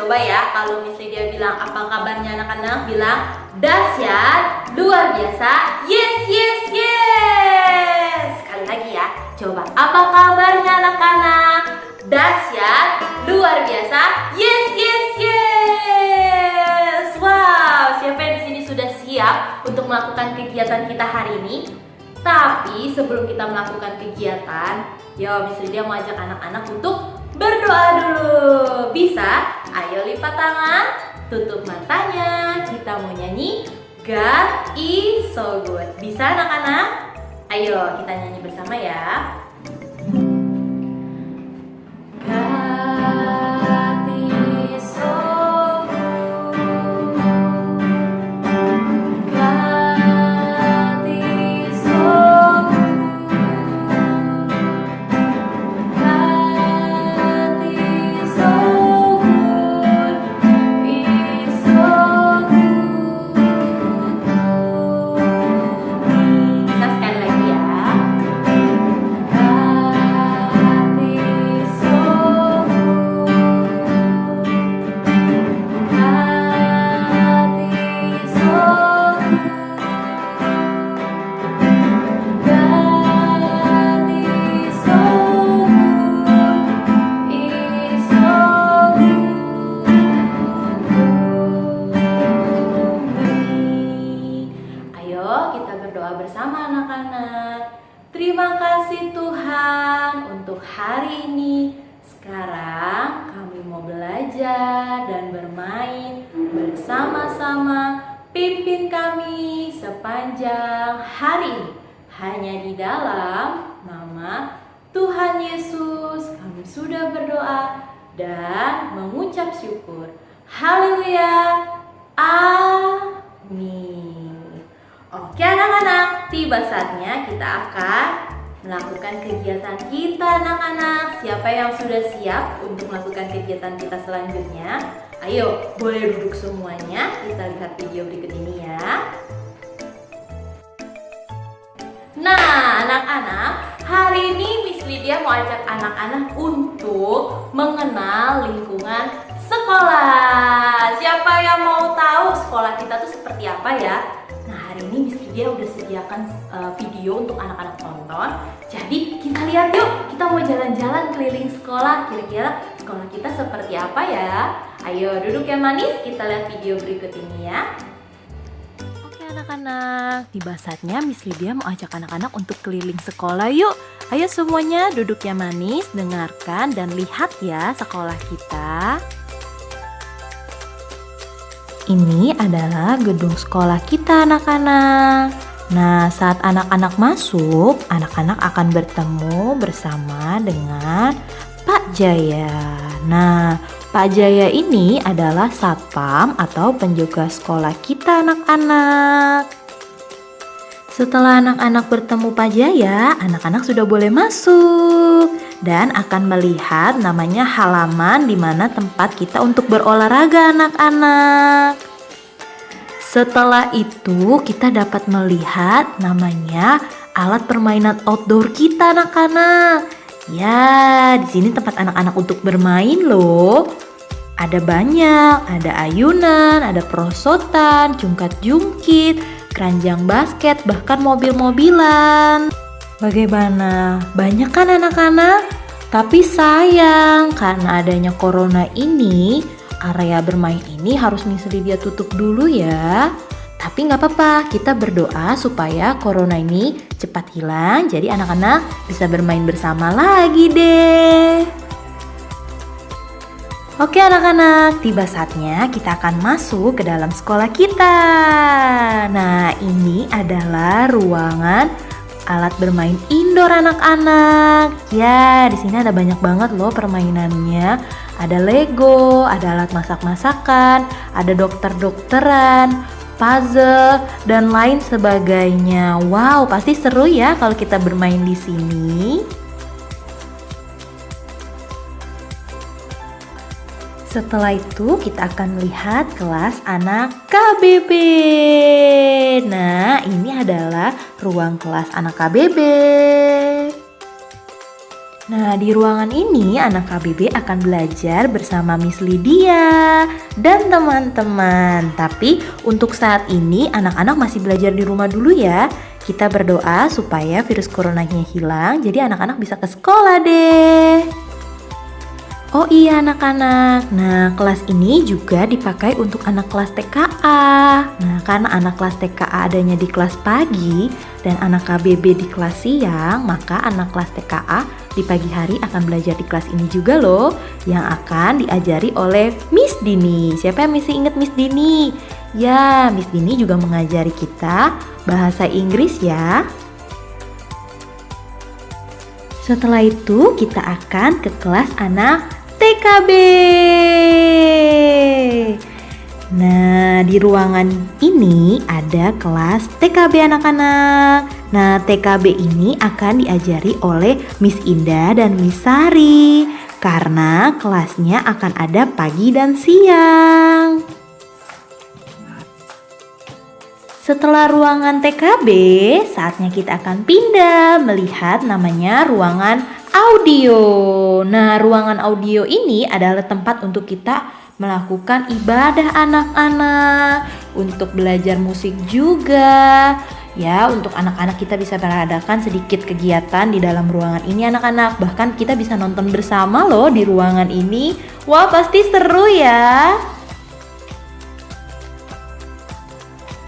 Coba ya, kalau Miss Lydia bilang apa kabarnya anak-anak, bilang dahsyat, luar biasa, yes, yes, yes. Sekali lagi ya, coba apa kabarnya anak-anak? Dahsyat, luar biasa, yes, yes, yes. Wow, siapa yang di sini sudah siap untuk melakukan kegiatan kita hari ini? Tapi sebelum kita melakukan kegiatan, Miss Lydia mau ajak anak-anak untuk berdoa dulu. Bisa? Ayo lipat tangan, tutup matanya. Kita mau nyanyi God is so good. Bisa anak-anak? Ayo kita nyanyi bersama ya. God is so good. God is so good. God is so good. Is so good to me. Bisa sekali lagi ya. God is so good. God is so good. God is so good. Is so good to me. Ayo kita berdoa bersama anak-anak. Terima kasih Tuhan untuk hari ini. Sekarang kami mau belajar dan bermain bersama-sama. Pimpin kami sepanjang hari ini. Hanya di dalam nama Tuhan Yesus kami sudah berdoa dan mengucap syukur. Haleluya. Amin. Oke anak-anak, tiba saatnya kita akan melakukan kegiatan kita anak-anak. Siapa yang sudah siap untuk melakukan kegiatan kita selanjutnya? Ayo, boleh duduk semuanya. Kita lihat video berikut ini ya. Nah, anak-anak, hari ini Miss Lydia mau ajak anak-anak untuk mengenal lingkungan sekolah. Siapa yang mau tahu sekolah kita tuh seperti apa ya? Nah, hari ini Miss Lydia udah sediakan video untuk anak-anak tonton. Jadi kita lihat yuk, kita mau jalan-jalan keliling sekolah. Kira-kira sekolah kita seperti apa ya? Ayo duduk yang manis, kita lihat video berikut ini ya. Oke anak-anak, tiba saatnya Miss Lydia mau ajak anak-anak untuk keliling sekolah yuk. Ayo semuanya duduk yang manis, dengarkan dan lihat ya sekolah kita. Ini adalah gedung sekolah kita anak-anak. Nah, saat anak-anak masuk, anak-anak akan bertemu bersama dengan Pak Jaya. Nah, Pak Jaya ini adalah satpam atau penjaga sekolah kita anak-anak. Setelah anak-anak bertemu Pak Jaya, anak-anak sudah boleh masuk dan akan melihat namanya halaman di mana tempat kita untuk berolahraga anak-anak. Setelah itu kita dapat melihat namanya alat permainan outdoor kita anak-anak. Ya, di sini tempat anak-anak untuk bermain loh. Ada banyak, ada ayunan, ada perosotan, jungkat-jungkit, keranjang basket, bahkan mobil-mobilan. Bagaimana? Banyak kan anak-anak? Tapi sayang, karena adanya corona ini, area bermain ini harus Miss Lydia tutup dulu ya. Tapi nggak apa-apa, kita berdoa supaya corona ini cepat hilang. Jadi anak-anak bisa bermain bersama lagi deh. Oke anak-anak, tiba saatnya kita akan masuk ke dalam sekolah kita. Nah, ini adalah ruangan alat bermain indoor anak-anak. Ya, di sini ada banyak banget loh permainannya. Ada Lego, ada alat masak-masakan, ada dokter-dokteran, puzzle, dan lain sebagainya. Wow, pasti seru ya kalau kita bermain di sini. Setelah itu kita akan melihat kelas anak KBB. Nah, ini adalah ruang kelas anak KBB. Nah, di ruangan ini anak KBB akan belajar bersama Miss Lydia dan teman-teman. Tapi untuk saat ini anak-anak masih belajar di rumah dulu ya. Kita berdoa supaya virus coronanya hilang, jadi anak-anak bisa ke sekolah deh. Oh iya anak-anak, nah kelas ini juga dipakai untuk anak kelas TKA. Nah karena anak kelas TKA adanya di kelas pagi dan anak KBB di kelas siang, maka anak kelas TKA di pagi hari akan belajar di kelas ini juga loh, yang akan diajari oleh Miss Dini. Siapa yang masih ingat Miss Dini? Ya, Miss Dini juga mengajari kita bahasa Inggris ya. Setelah itu kita akan ke kelas anak TKB. Nah, di ruangan ini ada kelas TKB anak-anak. Nah, TKB ini akan diajari oleh Miss Indah dan Miss Sari karena kelasnya akan ada pagi dan siang. Setelah ruangan TKB, saatnya kita akan pindah melihat namanya ruangan audio. Nah, ruangan audio ini adalah tempat untuk kita melakukan ibadah anak-anak, untuk belajar musik juga. Ya, untuk anak-anak kita bisa mengadakan sedikit kegiatan di dalam ruangan ini anak-anak. Bahkan kita bisa nonton bersama loh di ruangan ini. Wah, pasti seru ya.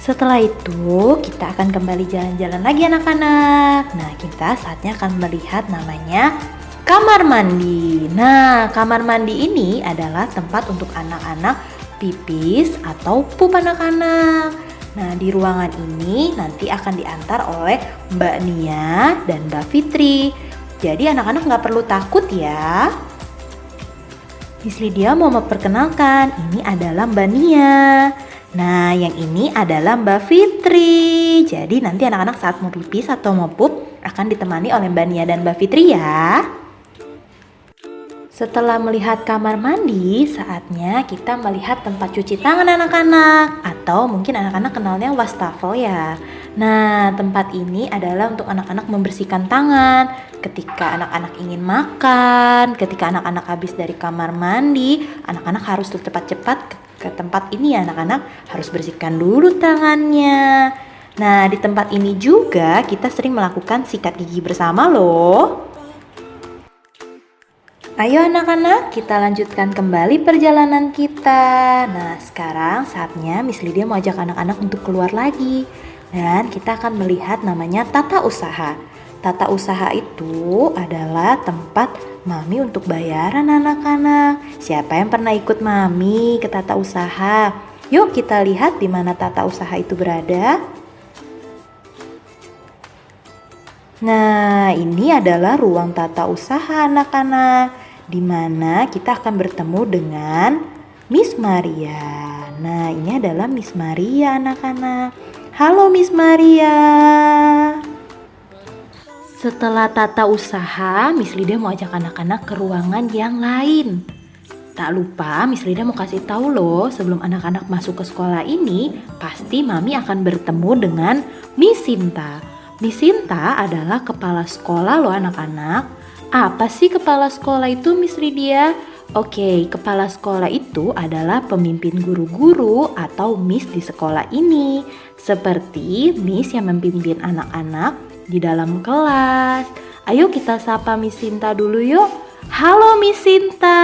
Setelah itu kita akan kembali jalan-jalan lagi anak-anak. Nah kita saatnya akan melihat namanya kamar mandi. Nah kamar mandi ini adalah tempat untuk anak-anak pipis atau pup anak-anak. Nah di ruangan ini nanti akan diantar oleh Mbak Nia dan Mbak Fitri. Jadi anak-anak nggak perlu takut ya. Miss Lydia mau memperkenalkan, ini adalah Mbak Nia. Nah, yang ini adalah Mbak Fitri. Jadi nanti anak-anak saat mau pipis atau mau pup akan ditemani oleh Mbak Nia dan Mbak Fitri ya. Setelah melihat kamar mandi, saatnya kita melihat tempat cuci tangan anak-anak. Atau mungkin anak-anak kenalnya wastafel ya. Nah, tempat ini adalah untuk anak-anak membersihkan tangan ketika anak-anak ingin makan, ketika anak-anak habis dari kamar mandi, anak-anak harus cepat-cepat ke tempat ini ya anak-anak, harus bersihkan dulu tangannya. Nah di tempat ini juga kita sering melakukan sikat gigi bersama loh. Ayo anak-anak kita lanjutkan kembali perjalanan kita. Nah sekarang saatnya Miss Lydia mau ajak anak-anak untuk keluar lagi. Dan kita akan melihat namanya tata usaha. Tata usaha itu adalah tempat Mami untuk bayaran anak-anak. Siapa yang pernah ikut Mami ke tata usaha? Yuk kita lihat di mana tata usaha itu berada. Nah, ini adalah ruang tata usaha anak-anak, di mana kita akan bertemu dengan Miss Maria. Nah, ini adalah Miss Maria anak-anak. Halo Miss Maria. Setelah tata usaha, Miss Lydia mau ajak anak-anak ke ruangan yang lain. Tak lupa Miss Lydia mau kasih tahu loh, sebelum anak-anak masuk ke sekolah ini, pasti Mami akan bertemu dengan Miss Sinta. Miss Sinta adalah kepala sekolah loh anak-anak. Apa sih kepala sekolah itu Miss Lydia? Oke, kepala sekolah itu adalah pemimpin guru-guru atau Miss di sekolah ini. Seperti Miss yang memimpin anak-anak di dalam kelas. Ayo kita sapa Miss Sinta dulu yuk. Halo Miss Sinta.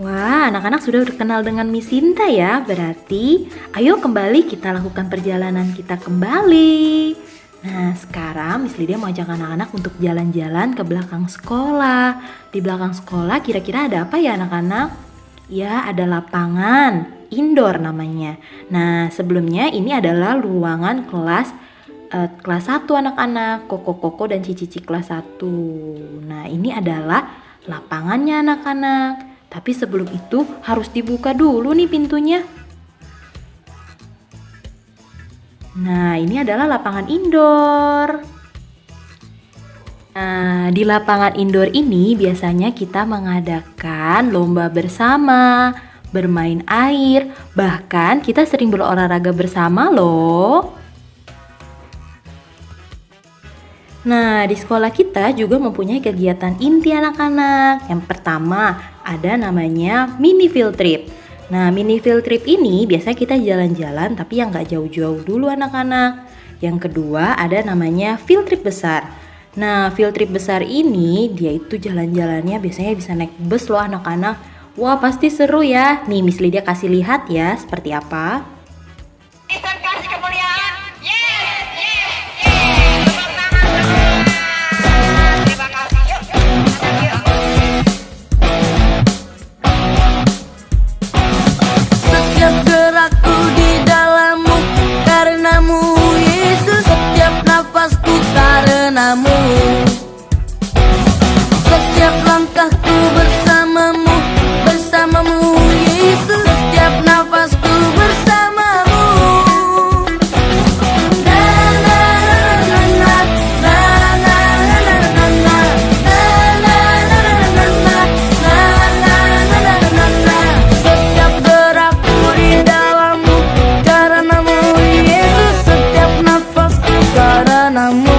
Wah, anak-anak sudah berkenal dengan Miss Sinta ya. Berarti ayo kembali kita lakukan perjalanan kita kembali. Nah, sekarang Miss Lydia mau ajak anak-anak untuk jalan-jalan ke belakang sekolah. Di belakang sekolah kira-kira ada apa ya anak-anak? Ya, ada lapangan indoor namanya. Nah, sebelumnya ini adalah ruangan kelas 1 anak-anak, Koko dan Cici kelas 1. Nah, ini adalah lapangannya anak-anak. Tapi sebelum itu harus dibuka dulu nih pintunya. Nah, ini adalah lapangan indoor. Nah, di lapangan indoor ini biasanya kita mengadakan lomba bersama, bermain air, bahkan kita sering berolahraga bersama loh. Nah, di sekolah kita juga mempunyai kegiatan inti anak-anak. Yang pertama, ada namanya mini field trip. Nah, mini field trip ini biasanya kita jalan-jalan tapi yang nggak jauh-jauh dulu anak-anak. Yang kedua, ada namanya field trip besar. Nah, field trip besar ini dia itu jalan-jalannya biasanya bisa naik bus loh anak-anak. Wah, pasti seru ya. Nih, Miss Lydia kasih lihat ya seperti apa. Kasih kemuliaan. Yes, yes, yes. Tepuk tangan semua. Terima kasih. Yuk, yuk. Setiap gerakku di dalammu karenamu Yesus, setiap nafasku karenamu, setiap langkahku bersamamu, bersamamu Yesus, setiap nafasku bersamamu. Na na na na na na na na na na. Setiap gerakku di dalammu karenamu Yesus, setiap nafasku karenamu.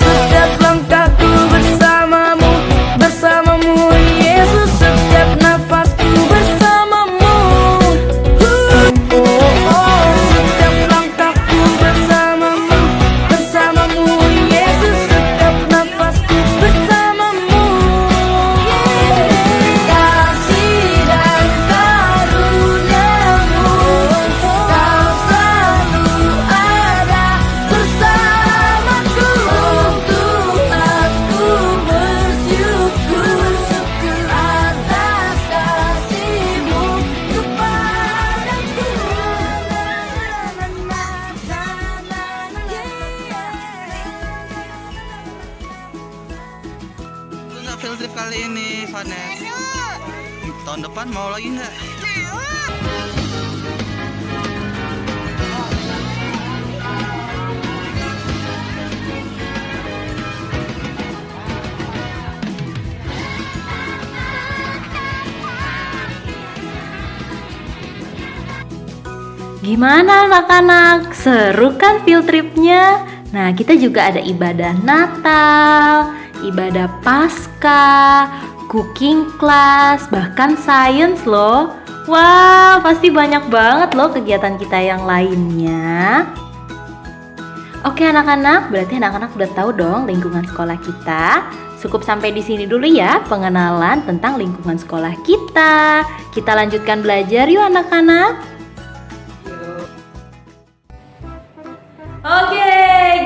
Setiap langkahku bersamamu, bersamamu Yesus, setiap nafasku bersamamu. Setiap langkahku bersamamu, bersamamu Yesus, setiap nafasku bersamamu. Kasih dan karuniamu, kau selalu ada bersamaku. Untuk aku bersyukur atas kasih-Mu kepadaku. Lu nggak field trip kali ini, Vanes? Tahun depan mau lagi nggak? Gimana anak-anak? Seru kan field tripnya? Nah, kita juga ada ibadah Natal, ibadah Paskah, cooking class, bahkan science loh. Wah, pasti banyak banget loh kegiatan kita yang lainnya. Oke anak-anak, berarti anak-anak udah tahu dong lingkungan sekolah kita. Cukup sampai di sini dulu ya pengenalan tentang lingkungan sekolah kita. Kita lanjutkan belajar yuk anak-anak. Oke,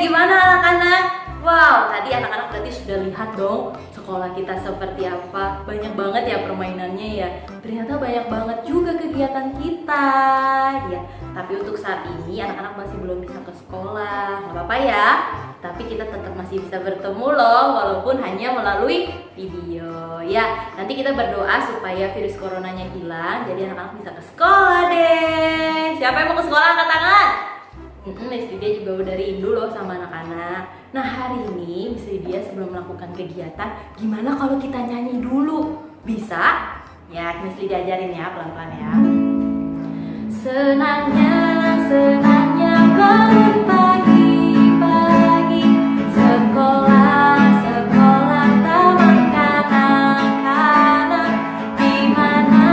gimana anak-anak? Wow, tadi anak-anak berarti sudah lihat dong sekolah kita seperti apa. Banyak banget ya permainannya ya. Ternyata banyak banget juga kegiatan kita ya. Tapi untuk saat ini anak-anak masih belum bisa ke sekolah. Gak apa-apa ya. Tapi kita tetap masih bisa bertemu loh, walaupun hanya melalui video ya. Nanti kita berdoa supaya virus coronanya hilang, jadi anak-anak bisa ke sekolah deh. Siapa yang mau ke sekolah angkat tangan? Miss Lydia juga udah rindu loh sama anak-anak. Nah hari ini Miss Lydia sebelum melakukan kegiatan, gimana kalau kita nyanyi dulu? Bisa? Ya Miss Lydia ajarin ya pelan-pelan ya. Senangnya, senangnya bangun pagi-pagi, sekolah, sekolah taman kanak-kanak, dimana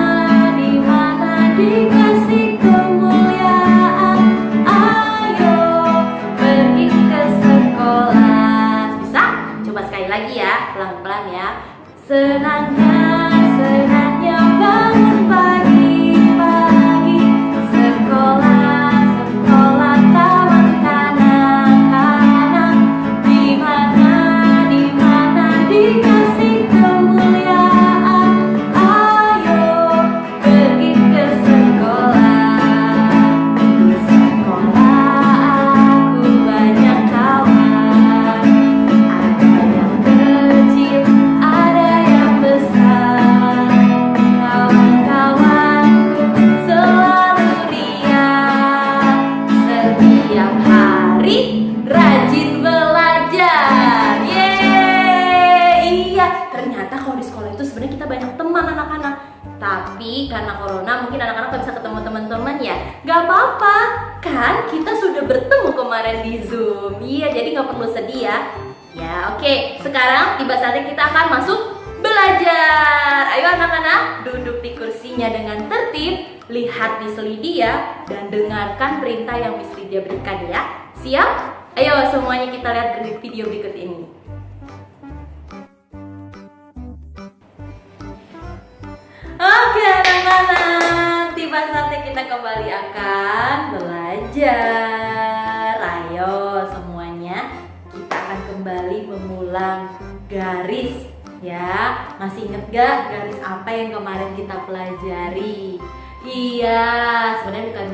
dikasih kemuliaan. Ayo pergi ke sekolah. Bisa? Coba sekali lagi ya, pelan-pelan ya. Senangnya, senangnya bangun pagi-pagi, sekolah, sekolah taman kanak-kanak, dimana dikasih kemuliaan. Ayo pergi ke sekolah. Di sekolah aku banyak kawan, ada yang kecil, ada yang besar. Kawan-kawanku selalu diam, setiap hari rajin belajar. Yeay, iya. Ternyata kalau di sekolah itu sebenarnya kita banyak teman anak-anak. Tapi karena corona mungkin anak-anak gak bisa ketemu teman-teman ya. Gak apa-apa, Kan kita sudah bertemu kemarin di Zoom. Iya, jadi nggak perlu sedih ya. Ya, oke. Sekarang tiba saatnya kita akan masuk belajar. Ayo anak-anak, duduk di kursinya dengan tertib, lihat Miss Lydia dan dengarkan perintah yang Miss Lydia berikan ya. Siap? Ayo semuanya kita lihat video berikut ini. Oke anak-anak, tiba saatnya kita kembali akan belajar. Ayo semuanya, kita akan kembali mengulang garis ya. Masih inget gak garis apa yang kemarin kita pelajari? Iya, sebenarnya bukan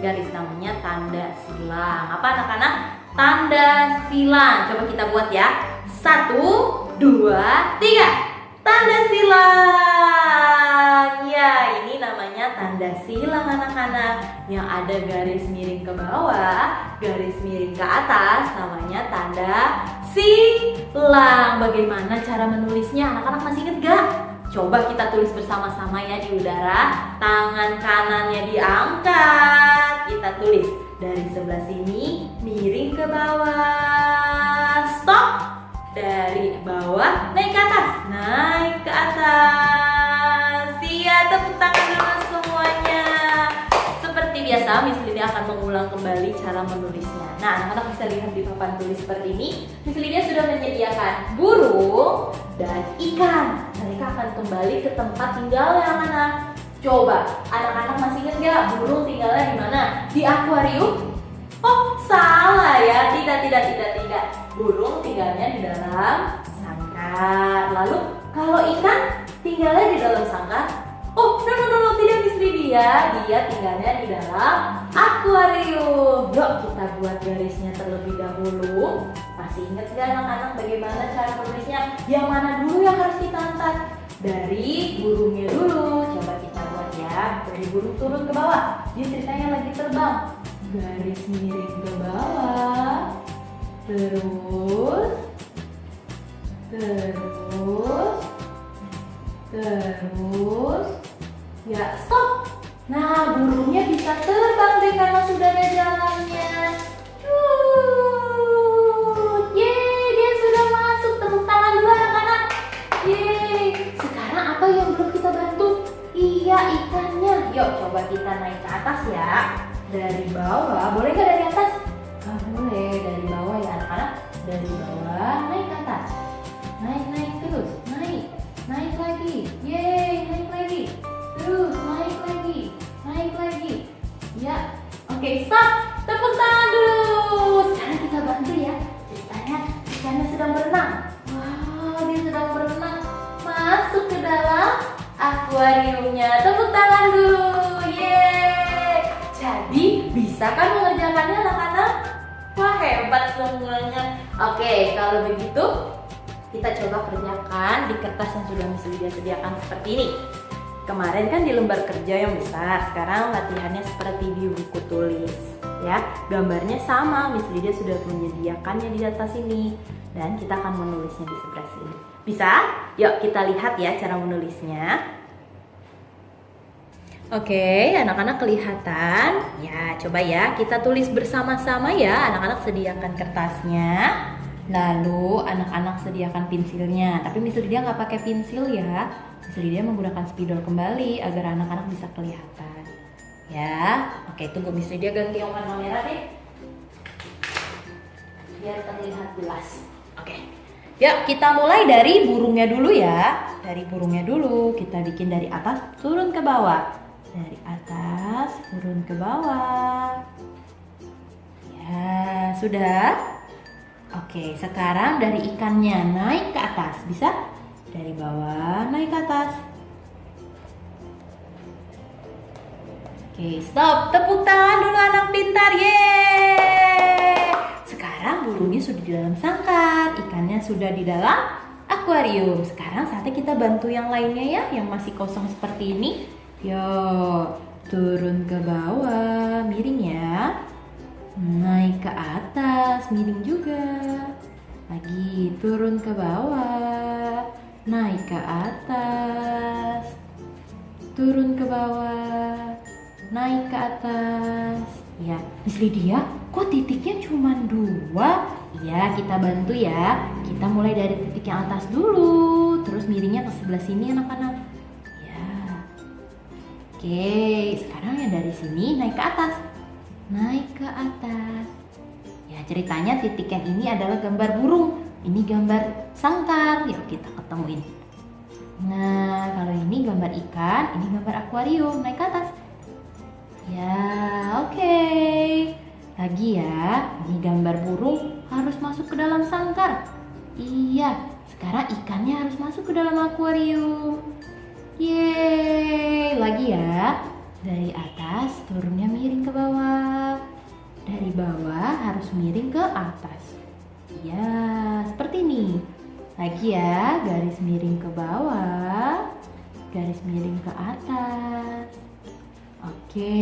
garis namanya tanda silang. Apa anak-anak? Tanda silang. Coba kita buat ya. 1, 2, 3. Tanda silang. Ya, ini namanya tanda silang anak-anak. Yang ada garis miring ke bawah, garis miring ke atas, namanya tanda silang. Bagaimana cara menulisnya? Anak-anak masih ingat gak? Coba kita tulis bersama-sama ya di udara. Tangan kanannya diangkat. Kita tulis dari sebelah sini miring ke bawah. Stop. Dari bawah naik ke atas. Naik ke atas. Iya, tepuk tangan dulu semuanya. Seperti biasa, Miss Lydia akan mengulang kembali cara menulisnya. Nah, anak-anak bisa lihat di papan tulis seperti ini. Miss Lydia sudah menyediakan burung dan ikan. Mereka akan kembali ke tempat tinggalnya anak-anak. Coba, anak-anak masih ingat nggak burung tinggalnya di mana? Di akuarium? Oh, salah ya. Tidak. Burung tinggalnya di dalam sangkar. Lalu, kalau ikan tinggalnya di dalam sangkar? Oh, no, tidak Miss Lydia. Dia tinggalnya di dalam akuarium. Yuk, kita buat garisnya terlebih dahulu. Masih ingat nggak anak-anak bagaimana cara menulisnya? Yang mana dulu yang harus kita angkat? Dari burungnya dulu. Coba kita buat ya. Dari burung turun ke bawah. Dia ceritanya lagi terbang. Garis miring ke bawah. Terus. Ya, stop. Nah, burungnya bisa terbang deh karena sudah ada jalannya. Yeay, dia sudah masuk. Tepuk tangan dulu anak-anak. Yeay. Sekarang apa yang belum kita bantu? Iya, ikannya. Yuk, coba kita naik ke atas ya. Dari bawah, boleh nggak dari atas? Boleh, dari bawah ya anak-anak. Dari bawah, naik ke atas. Naik terus, naik lagi. Yeay, naik lagi. Terus, naik lagi. Ya, oke, stop. Tepuk tangan dulu. Sekarang kita bantu ya. Ceritanya, ikannya sedang berenang. Wow, dia sedang berenang. Masuk ke dalam akuariumnya. Tepuk tangan dulu. Yeay. Jadi, bisa kan mengerjakannya anak-anak? Wah, hebat semuanya. Oke, kalau begitu kita coba kerjakan di kertas yang sudah Miss Lydia sediakan seperti ini. Kemarin kan di lembar kerja yang besar, sekarang latihannya seperti di buku tulis. Ya, gambarnya sama, Miss Lydia sudah menyediakannya di atas ini. Dan kita akan menulisnya di sebelah sini. Bisa? Yuk kita lihat ya cara menulisnya. Oke, anak-anak kelihatan? Ya, coba ya kita tulis bersama-sama ya. Anak-anak sediakan kertasnya. Lalu anak-anak sediakan pensilnya. Tapi Miss Lydia nggak pakai pensil ya. Miss Lydia menggunakan spidol kembali agar anak-anak bisa kelihatan. Ya, oke, tunggu Miss Lydia ganti yang warna merah deh. Biar terlihat jelas. Oke. Ya, kita mulai dari burungnya dulu ya. Dari burungnya dulu, kita bikin dari atas turun ke bawah. Dari atas turun ke bawah. Ya, sudah. Oke, sekarang dari ikannya naik ke atas. Bisa? Dari bawah naik ke atas. Oke, stop. Tepuk tangan dulu anak pintar. Yeay. Sekarang burungnya sudah di dalam sangkar, ikannya sudah di dalam akuarium. Sekarang saatnya kita bantu yang lainnya ya, yang masih kosong seperti ini. Yuk, turun ke bawah, miring ya. Naik ke atas, miring juga. Lagi, turun ke bawah. Naik ke atas. Turun ke bawah. Naik ke atas. Ya, Miss Lydia, kok titiknya cuma 2? Ya, kita bantu ya. Kita mulai dari titik yang atas dulu, terus miringnya ke sebelah sini anak-anak. Ya. Oke, sekarang yang dari sini naik ke atas. Naik ke atas. Ya, ceritanya titik yang ini adalah gambar burung. Ini gambar sangkar. Yuk kita ketemuin. Nah, kalau ini gambar ikan, ini gambar akuarium. Naik ke atas. Ya, oke. Lagi ya, ini gambar burung harus masuk ke dalam sangkar. Iya, sekarang ikannya harus masuk ke dalam akuarium. Yeay, lagi ya. Dari atas turunnya miring ke bawah. Dari bawah harus miring ke atas. Ya, seperti ini. Lagi ya, garis miring ke bawah, garis miring ke atas. Oke,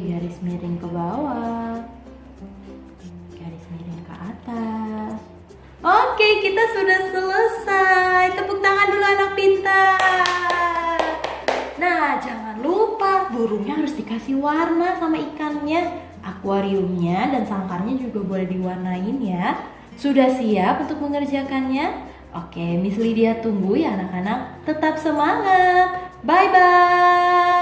garis miring ke bawah, garis miring ke atas. Oke, kita sudah selesai. Tepuk tangan dulu anak pintar. Nah, jangan lupa burungnya harus dikasih warna sama ikannya. Akuariumnya dan sangkarnya juga boleh diwarnain ya. Sudah siap untuk mengerjakannya? Oke, Miss Lydia tunggu ya anak-anak. Tetap semangat. Bye-bye.